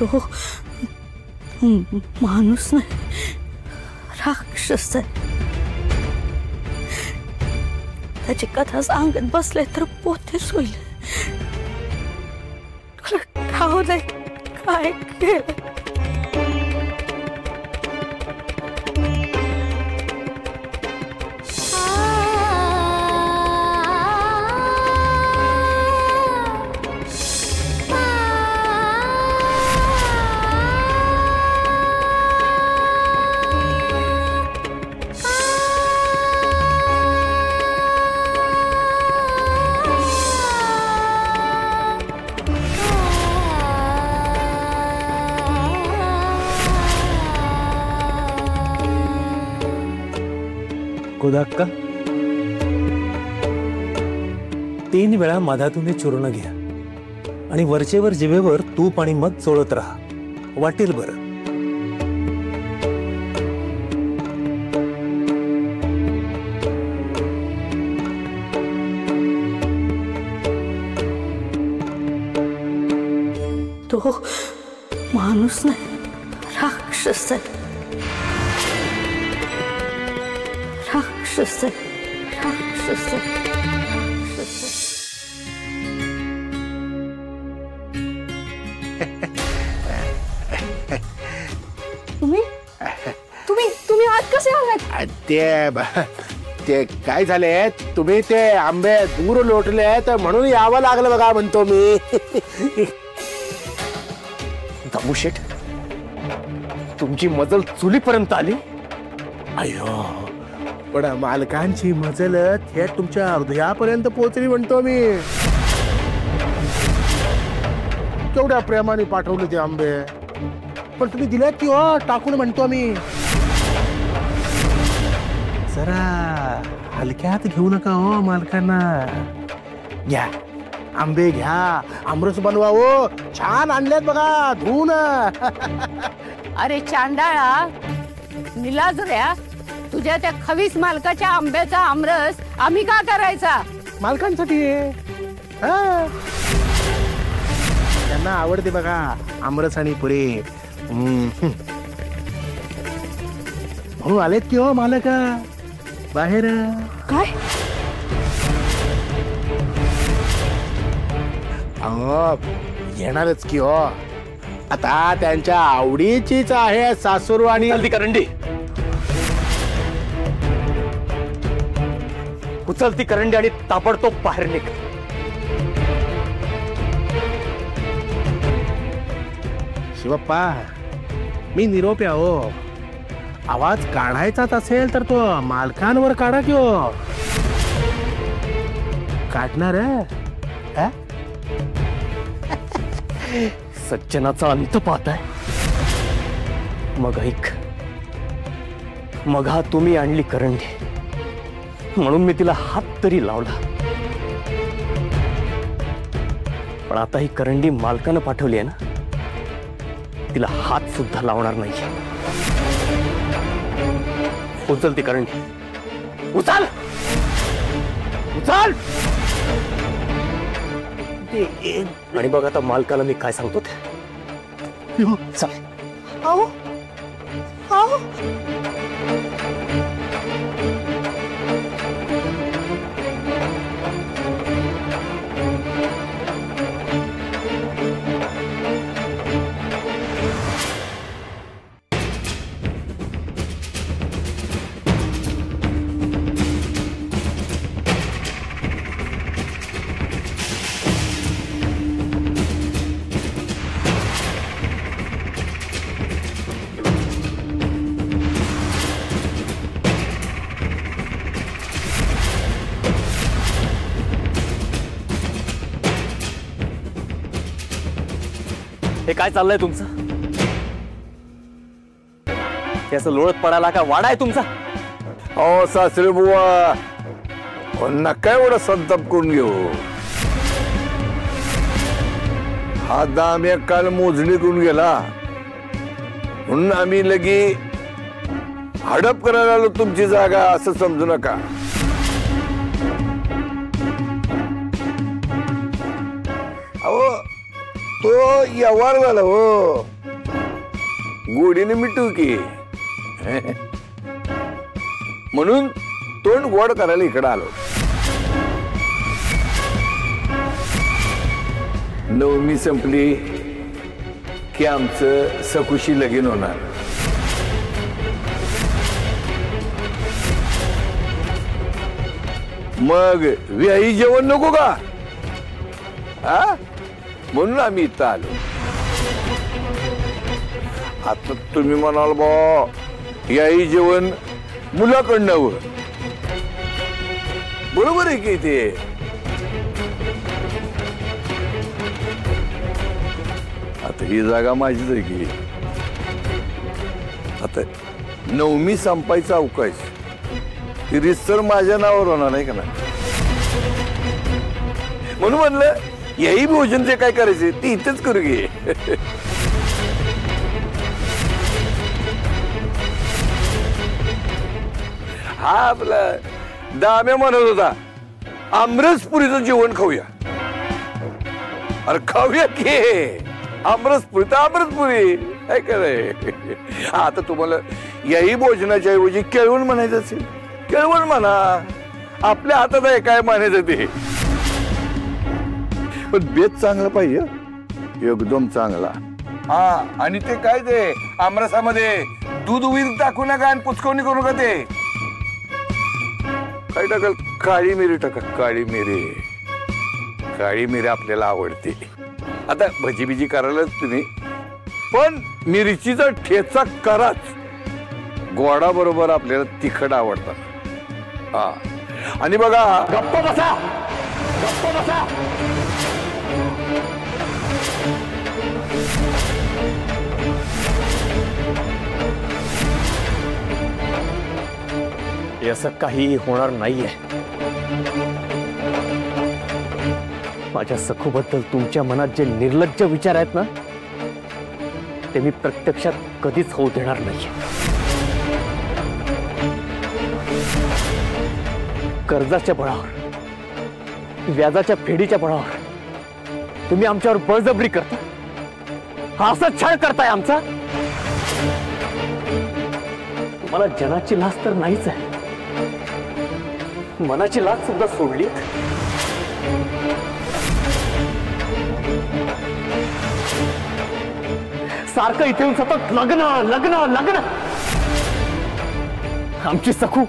तो माणूस नाही, राक्षस आहे. त्याची कथा सांगत बसले तर पोतेच होईल. तुला ठाव नाही काय केलं. गोदाक्का 3 वेळा मधातून चूर्ण घ्या आणि वरचेवर जिभेवर तूप आणि मध चोळत राहा. वाटेल बरं. तो माणूस नाही, राक्षस आहे. राक्षस आहे, राक्षस आहे. तुम्ही तुम्ही तुम्ही आत कसे आलात? ते काय झाले, तुम्ही ते आंबे दूर लोटले तर म्हणून यावं लागलं बघा म्हणतो मी. दामूशेठ, तुमची मजल चुलीपर्यंत आली. अयो, पण मालकांची मजल थेट तुमच्या हृदयापर्यंत पोहोचली म्हणतो मी. केवढ्या प्रेमाने पाठवले ते आंबे, पण तुम्ही दिलेत की हो टाकून म्हणतो मी. जरा हलक्यात घेऊ नका हो मालकांना. घ्या आंबे घ्या, आमरस बनवा हो. छान आणलेत बघा धुवून. अरे चांडाळा, निलाजऱ्या, तुझ्या त्या खवीस मालकाच्या आंब्याचा आमरस आम्ही का करायचा? मालकांसाठी. त्यांना आवडते बघा आमरस आणि पुरे. म्हणून आलेत की हो मालक बाहेर. काय? येणारच की हो. आता त्यांच्या आवडीचीच आहे सासूर आणि हल्दी करंडी. उचलती करंडी आणि ताबडतोब बाहेर निघ. शिवप्पा, मी निरोप हो. आवाज काढायचाच असेल तर तो मालकांवर काढा की हो. काढणार आहे. सज्जनाचा अंत पाहताय. मग ऐक, मग हा तुम्ही आणली करंडी म्हणून मी तिला हात तरी लावला, पण आता ही करंडी मालकानं पाठवली आहे ना, तिला हात सुद्धा लावणार नाही. उचल ती करंडी, उचल उचल. आणि बघ आता मालकाला मी काय सांगतो ते. चल. आओ आओ. हे काय चाललंय तुमचं? हे असं लोळत पडायला का वाडा आहे तुमचा? अहो सासरे बुवा, नका एवढं संताप करून घेऊ. हा दाम एक काल मोजणी करून गेला म्हणून आम्ही लगी हडप करायला आलो तुमची जागा असं समजू नका. अहो तो व्यवहार झाला हो, गोडीने मिटू की. म्हणून तोंड गोड करायला इकडे आलो. नवमी संपली की आमचं सकुशी लगीन होणार. मग व्याही जेवण नको का? हा, म्हणून आम्ही इथं आलो. आता तुम्ही म्हणाल बा याही जेवण मुलाकडनं हवं. बरोबर आहे की ते. आता ही जागा माझीच आहे की. आता नवमी संपायचा अवकाश ही रिसर माझ्या नावावर होणार नाही का ना. म्हणून म्हणलं याही भोजन जे काय करायचे ते इथेच करू घे. हा आपला दाम्या म्हणत होता आमरसपुरीचं जेवण खाऊया. अरे खाऊया की आमरसपुरी तर आमरसपुरी काय कराय. आता तुम्हाला याही भोजनाच्या ऐवजी केळवण म्हणायचं असेल केळवण म्हणा. आपल्या हातात आहे काय म्हणायचं ते. पण बेत चांगला पाहिजे, एकदम चांगला. हा, आणि ते काय ते आमरसामध्ये दूध उईर टाकू नका आणि पुचकवणी करू नका. ते काय टाकाल? काळी मिरी टाका. काळी मिरी, काळी मिरी आपल्याला आवडते. आता भजी बिजी करायलाच तुम्ही, पण मिरचीचा ठेचा कराच. गोडा बरोबर आपल्याला तिखट आवडतात. हा, आणि बघा गप्प बसा, गप्प बसा. असं काही होणार नाहीये. माझ्या सखूबद्दल तुमच्या मनात जे निर्लज्ज विचार आहेत ना ते मी प्रत्यक्षात कधीच होऊ देणार नाहीये. कर्जाच्या बळावर, व्याजाच्या फेडीच्या बळावर तुम्ही आमच्यावर बळजबरी करता. हा असा छळ करताय आमचा. तुम्हाला जनाची लाज तर नाहीच आहे, मनाची लाज सुद्धा सोडली. सारखं इथे येऊन सतत लग्न लग्न लग्न. आमची सखू